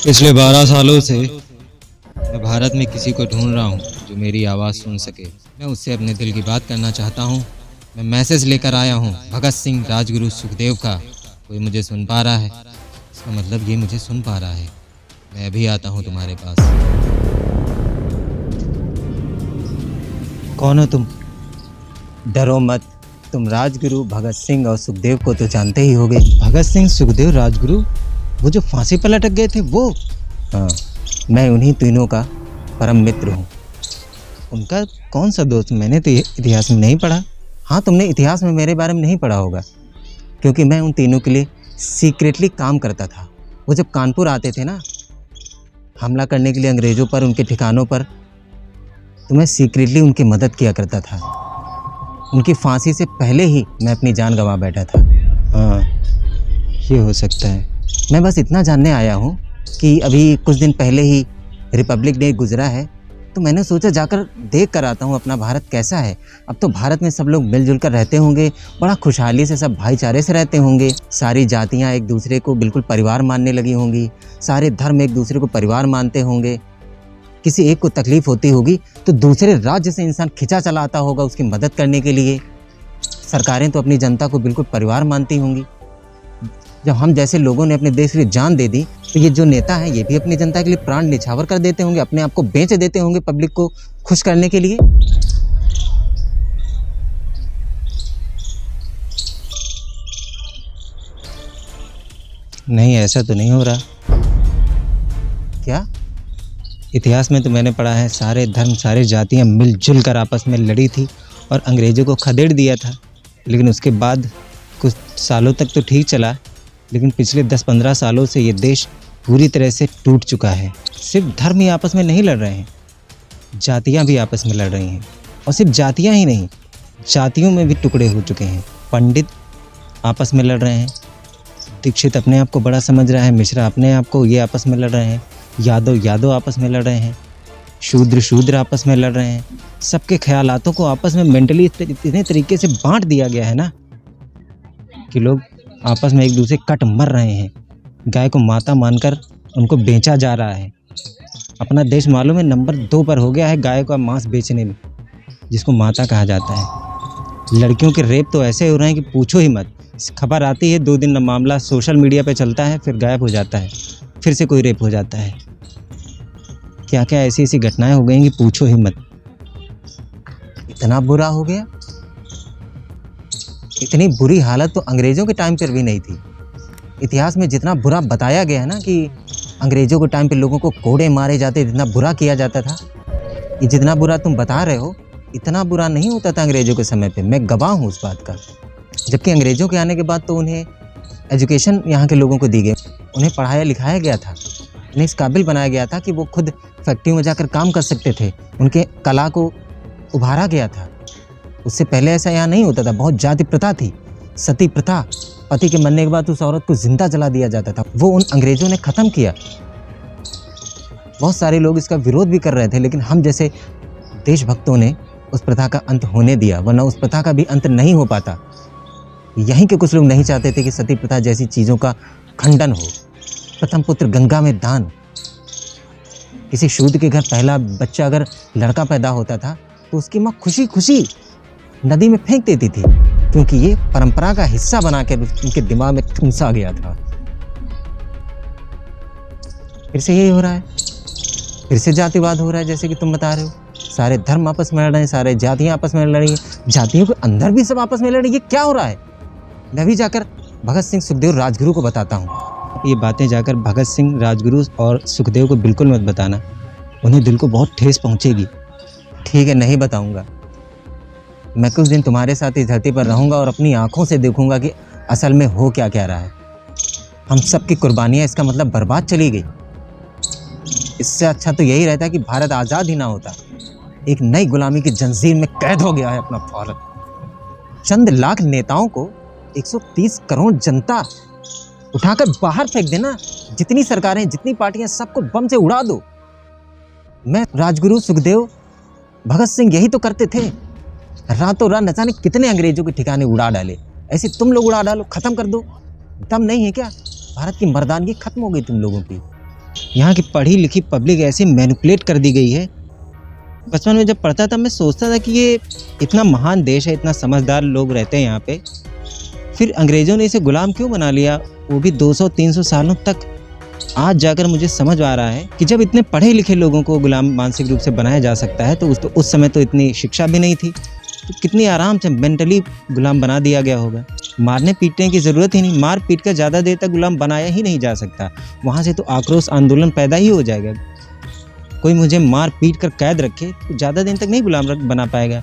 पिछले 12 सालों से मैं भारत में किसी को ढूंढ रहा हूँ जो मेरी आवाज़ सुन सके। मैं उससे अपने दिल की बात करना चाहता हूँ। मैं मैसेज लेकर आया हूँ भगत सिंह, राजगुरु, सुखदेव का। कोई मुझे सुन पा रहा है? इसका मतलब ये मुझे सुन पा रहा है। मैं अभी आता हूँ तुम्हारे पास। कौन हो तुम? डरो मत, तुम राजगुरु भगत सिंह और सुखदेव को तो जानते ही होगे। भगत सिंह, सुखदेव, राजगुरु, वो जो फांसी पर लटक गए थे वो? हाँ, मैं उन्हीं तीनों का परम मित्र हूँ। उनका कौन सा दोस्त? मैंने तो इतिहास में नहीं पढ़ा। हाँ, तुमने इतिहास में मेरे बारे में नहीं पढ़ा होगा, क्योंकि मैं उन तीनों के लिए सीक्रेटली काम करता था। वो जब कानपुर आते थे ना हमला करने के लिए अंग्रेज़ों पर, उनके ठिकानों पर, तो मैं सीक्रेटली उनकी मदद किया करता था। उनकी फांसी से पहले ही मैं अपनी जान गंवा बैठा था। हाँ, ये हो सकता है। मैं बस इतना जानने आया हूँ कि अभी कुछ दिन पहले ही रिपब्लिक डे गुजरा है, तो मैंने सोचा जाकर देख कर आता हूँ अपना भारत कैसा है। अब तो भारत में सब लोग मिलजुल कर रहते होंगे, बड़ा खुशहाली से, सब भाईचारे से रहते होंगे। सारी जातियाँ एक दूसरे को बिल्कुल परिवार मानने लगी होंगी, सारे धर्म एक दूसरे को परिवार मानते होंगे। किसी एक को तकलीफ होती होगी तो दूसरे राज्य से इंसान खिंचा चला आता होगा उसकी मदद करने के लिए। सरकारें तो अपनी जनता को बिल्कुल परिवार मानती होंगी। जब हम जैसे लोगों ने अपने देश के लिए जान दे दी, तो ये जो नेता हैं ये भी अपनी जनता के लिए प्राण न्यौछावर कर देते होंगे, अपने आप को बेच देते होंगे पब्लिक को खुश करने के लिए। नहीं, ऐसा तो नहीं हो रहा। क्या? इतिहास में तो मैंने पढ़ा है सारे धर्म, सारी जातियां मिलजुल कर आपस में लड़ी थी और अंग्रेज़ों को खदेड़ दिया था। लेकिन उसके बाद कुछ सालों तक तो ठीक चला, लेकिन पिछले 10-15 सालों से ये देश पूरी तरह से टूट चुका है। सिर्फ धर्म ही आपस में नहीं लड़ रहे हैं, जातियां भी आपस में लड़ रही हैं। और सिर्फ जातियां ही नहीं, जातियों में भी टुकड़े हो चुके हैं। पंडित आपस में लड़ रहे हैं, दीक्षित अपने आप को बड़ा समझ रहा है, मिश्रा अपने आप को, ये आपस में लड़ रहे हैं, यादव आपस में लड़ रहे हैं, शूद्र आपस में लड़ रहे हैं। सबके ख्यालातों को आपस में मेंटली इतने तरीके से बांट दिया गया है ना कि लोग आपस में एक दूसरे कट मर रहे हैं। गाय को माता मानकर उनको बेचा जा रहा है। अपना देश मालूम है नंबर 2 पर हो गया है गाय का मांस बेचने में, जिसको माता कहा जाता है। लड़कियों के रेप तो ऐसे हो रहे हैं कि पूछो ही मत। खबर आती है, 2 दिन मामला सोशल मीडिया पे चलता है, फिर गायब हो जाता है, फिर से कोई रेप हो जाता है। क्या क्या ऐसी ऐसी घटनाएं हो गई कि पूछो ही मत। इतना बुरा हो गया? इतनी बुरी हालत तो अंग्रेज़ों के टाइम पर भी नहीं थी। इतिहास में जितना बुरा बताया गया है ना कि अंग्रेज़ों के टाइम पे लोगों को कोड़े मारे जाते, जितना बुरा किया जाता था, ये जितना बुरा तुम बता रहे हो इतना बुरा नहीं होता था अंग्रेज़ों के समय पे। मैं गवाह हूँ उस बात का। जबकि अंग्रेज़ों के आने के बाद तो उन्हें एजुकेशन यहाँ के लोगों को दी गई, उन्हें पढ़ाया लिखाया गया था, उन्हें इस काबिल बनाया गया था कि वो खुद फैक्ट्री में जाकर काम कर सकते थे, उनके कला को उभारा गया था। उससे पहले ऐसा यहाँ नहीं होता था। बहुत जाति प्रथा थी, सती प्रथा, पति के मरने के बाद उस औरत को जिंदा जला दिया जाता था, वो उन अंग्रेज़ों ने ख़त्म किया। बहुत सारे लोग इसका विरोध भी कर रहे थे, लेकिन हम जैसे देशभक्तों ने उस प्रथा का अंत होने दिया, वरना उस प्रथा का भी अंत नहीं हो पाता। यहीं के कुछ लोग नहीं चाहते थे कि सती प्रथा जैसी चीज़ों का खंडन हो। प्रथम पुत्र गंगा में दान। किसी शूद्र के घर पहला बच्चा अगर लड़का पैदा होता था तो उसकी माँ खुशी खुशी नदी में फेंक देती थी, क्योंकि ये परंपरा का हिस्सा बनाकर उनके दिमाग में ठूंसा गया था। फिर से यही हो रहा है, फिर से जातिवाद हो रहा है। जैसे कि तुम बता रहे हो, सारे धर्म आपस में लड़ रहे हैं, सारे जातियाँ आपस में लड़ रही हैं, जातियों के अंदर भी सब आपस में लड़ रही है। ये क्या हो रहा है? मैं भी जाकर भगत सिंह, सुखदेव, राजगुरु को बताता हूँ। ये बातें जाकर भगत सिंह, राजगुरु और सुखदेव को बिल्कुल मत बताना, उन्हें दिल को बहुत ठेस पहुँचेगी। ठीक है, नहीं बताऊँगा। मैं कुछ दिन तुम्हारे साथ इस धरती पर रहूँगा और अपनी आँखों से देखूँगा कि असल में हो क्या क्या रहा है। हम सब की कुर्बानियाँ इसका मतलब बर्बाद चली गई। इससे अच्छा तो यही रहता कि भारत आज़ाद ही ना होता। एक नई गुलामी की जंजीर में कैद हो गया है अपना भारत। चंद लाख नेताओं को 130 करोड़ जनता उठाकर बाहर फेंक देना। जितनी सरकारें, जितनी पार्टियां, सबको बम से उड़ा दो। मैं, राजगुरु, सुखदेव, भगत सिंह यही तो करते थे। रातों रात न जाने कितने अंग्रेजों के ठिकाने उड़ा डाले। ऐसे तुम लोग उड़ा डालो, खत्म कर दो। दम नहीं है क्या? भारत की मर्दानगी खत्म हो गई तुम लोगों की। यहाँ की पढ़ी लिखी पब्लिक ऐसी मैनिपुलेट कर दी गई है। बचपन में जब पढ़ता था मैं सोचता था कि ये इतना महान देश है, इतना समझदार लोग रहते हैं यहाँ पे, फिर अंग्रेज़ों ने इसे गुलाम क्यों बना लिया, वो भी 200-300 सालों तक। आज जाकर मुझे समझ आ रहा है कि जब इतने पढ़े लिखे लोगों को गुलाम मानसिक रूप से बनाया जा सकता है तो उस समय तो इतनी शिक्षा भी नहीं थी, तो कितनी आराम से मेंटली गुलाम बना दिया गया होगा। मारने पीटने की ज़रूरत ही नहीं, मार पीट कर ज़्यादा देर तक गुलाम बनाया ही नहीं जा सकता। वहाँ से तो आक्रोश आंदोलन पैदा ही हो जाएगा। कोई मुझे मार पीट कर कैद रखे तो ज़्यादा दिन तक नहीं गुलाम बना पाएगा।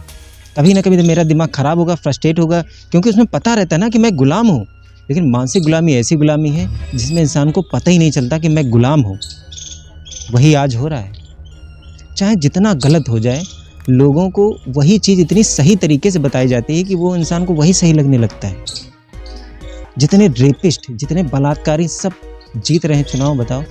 कभी ना कभी तो मेरा दिमाग ख़राब होगा, फ्रस्ट्रेट होगा, क्योंकि उसमें पता रहता है ना कि मैं गुलाम हूँ। लेकिन मानसिक गुलामी ऐसी गुलामी है जिसमें इंसान को पता ही नहीं चलता कि मैं गुलाम हूँ। वही आज हो रहा है। चाहे जितना गलत हो जाए, लोगों को वही चीज़ इतनी सही तरीके से बताई जाती है कि वो इंसान को वही सही लगने लगता है। जितने रेपिस्ट, जितने बलात्कारी सब जीत रहे हैं चुनाव, बताओ।